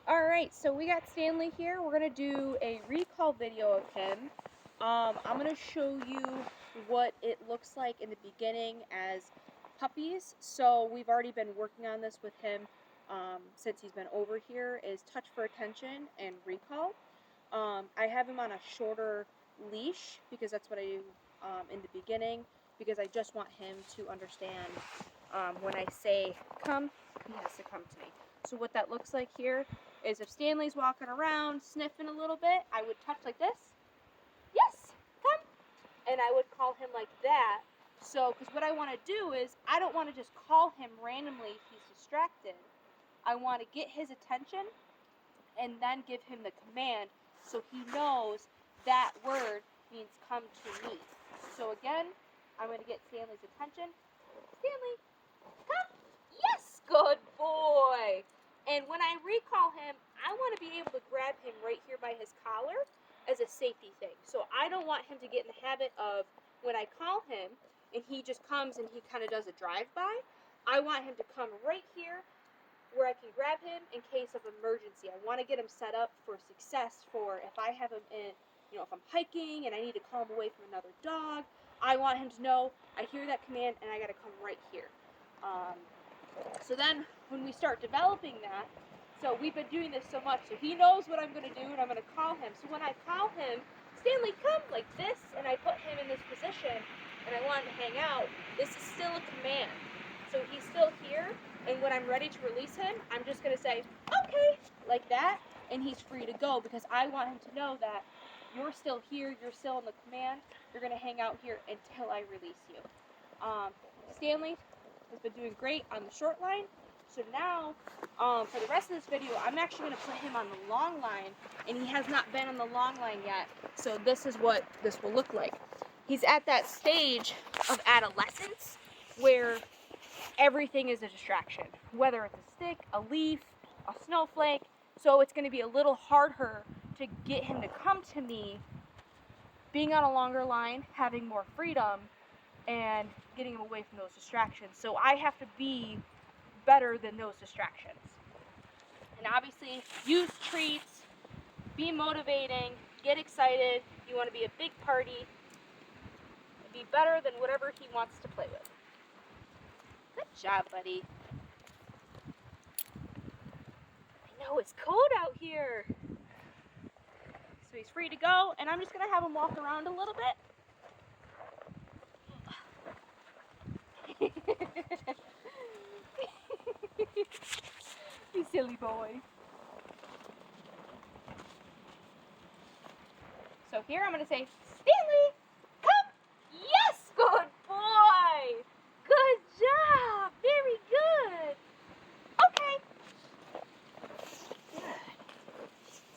Alright, so we got Stanley here. We're going to do a recall video of him. I'm going to show you what it looks like in the beginning as puppies. So we've already been working on this with him since he's been over here, is touch for attention and recall. I have him on a shorter leash because that's what I do in the beginning, because I just want him to understand when I say come, he has to come to me. So what that looks like here is if Stanley's walking around sniffing a little bit, I would touch like this. Yes, come. And I would call him like that. So, because what I want to do is, I don't want to just call him randomly if he's distracted. I want to get his attention and then give him the command so he knows that word means come to me. So again, I'm going to get Stanley's attention. Stanley, come. Yes, good boy. And when I recall him, I want to be able to grab him right here by his collar as a safety thing. So I don't want him to get in the habit of when I call him and he just comes and he kind of does a drive-by. I want him to come right here where I can grab him in case of emergency. I want to get him set up for success for if I have him in, if I'm hiking and I need to call him away from another dog, I want him to know I hear that command and I got to come right here. So then when we start developing that, so we've been doing this so much, so he knows what I'm going to do and I'm going to call him. So when I call him, Stanley, come, like this, and I put him in this position and I want him to hang out, this is still a command. So he's still here, and when I'm ready to release him, I'm just going to say, okay, like that, and he's free to go because I want him to know that you're still here, you're still in the command, you're going to hang out here until I release you. Stanley has been doing great on the short line. So now, for the rest of this video, I'm actually going to put him on the long line, and he has not been on the long line yet. So this is what this will look like. He's at that stage of adolescence where everything is a distraction, whether it's a stick, a leaf, a snowflake. So it's going to be a little harder to get him to come to me, being on a longer line, having more freedom, and getting him away from those distractions. So I have to be better than those distractions. And obviously, use treats, be motivating, get excited. You want to be a big party, be better than whatever he wants to play with. Good job, buddy. I know it's cold out here. So he's free to go, and I'm just going to have him walk around a little bit. You silly boy. So here I'm going to say, Stanley, come. Yes, good boy. Good job. Very good. Okay.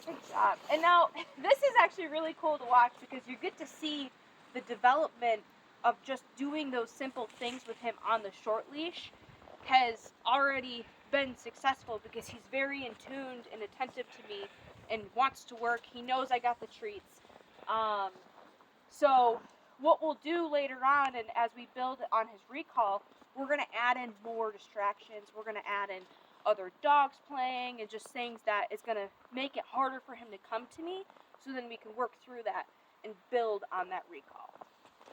Good job. And now, this is actually really cool to watch because you get to see the development of just doing those simple things with him on the short leash has already been successful because he's very in tuned and attentive to me and wants to work. He knows I got the treats. So what we'll do later on, and as we build on his recall, we're going to add in more distractions. We're going to add in other dogs playing and just things that is going to make it harder for him to come to me, so then we can work through that and build on that recall.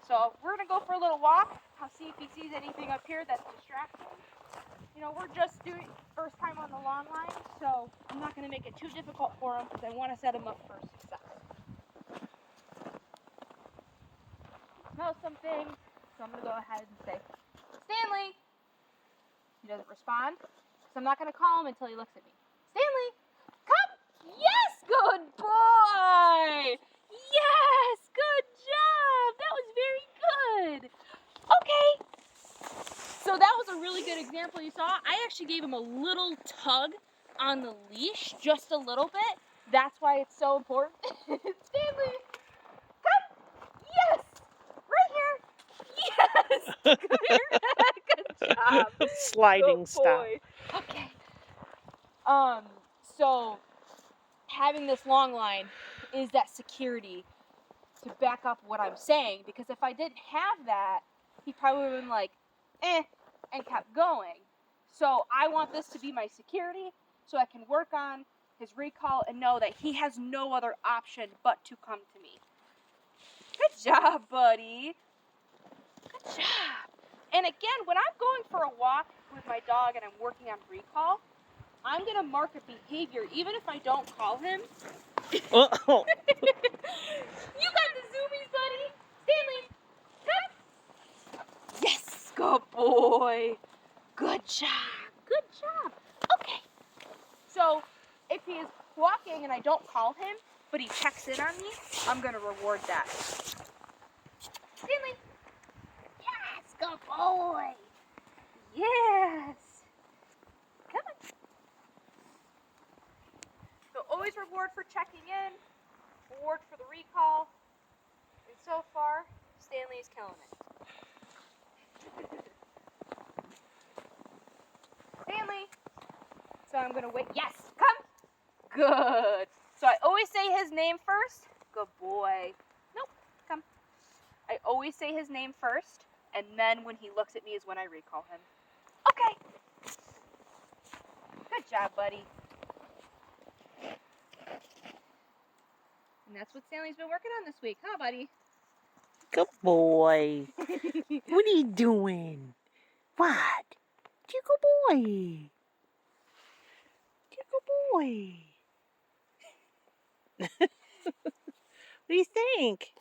So we're going to go for a little walk. I'll see if he sees anything up here that's distracting. We're just doing first time on the long line, so I'm not going to make it too difficult for him because I want to set him up for success. Smell something, so I'm going to go ahead and say, Stanley! He doesn't respond, so I'm not going to call him until he looks at me. Stanley, come! Yes, good boy! Yes, good job! That was very good! Okay, so that was a really good example you saw. I actually gave him a little tug on the leash, just a little bit. That's why it's so important. Stanley, come! Yes! Right here! Yes! Good job! Sliding Good stuff. boy. Okay. So having this long line is that security to back up what I'm saying, because if I didn't have that, he probably would have been like, and kept going. So I want this to be my security so I can work on his recall and know that he has no other option but to come to me. Good job, buddy. Good job. And again, when I'm going for a walk with my dog and I'm working on recall, I'm going to mark a behavior even if I don't call him. Oh. You got the zoomies, buddy. Stanley, come. Yes, good boy. Good job. Good job. Okay. So if he is walking and I don't call him, but he checks in on me, I'm going to reward that. Stanley. Yes, good boy. Yes. Come on. So always reward for checking in, reward for the recall, and so far, Stanley is killing it. Stanley. So I'm gonna wait. Yes, come. Good. So I always say his name first. Good boy. Nope, come. I always say his name first, and then when he looks at me is when I recall him. Okay. Good job, buddy. And that's what Stanley's been working on this week, huh, buddy? Good boy. What are you doing? What? You good boy. You good boy. What do you think?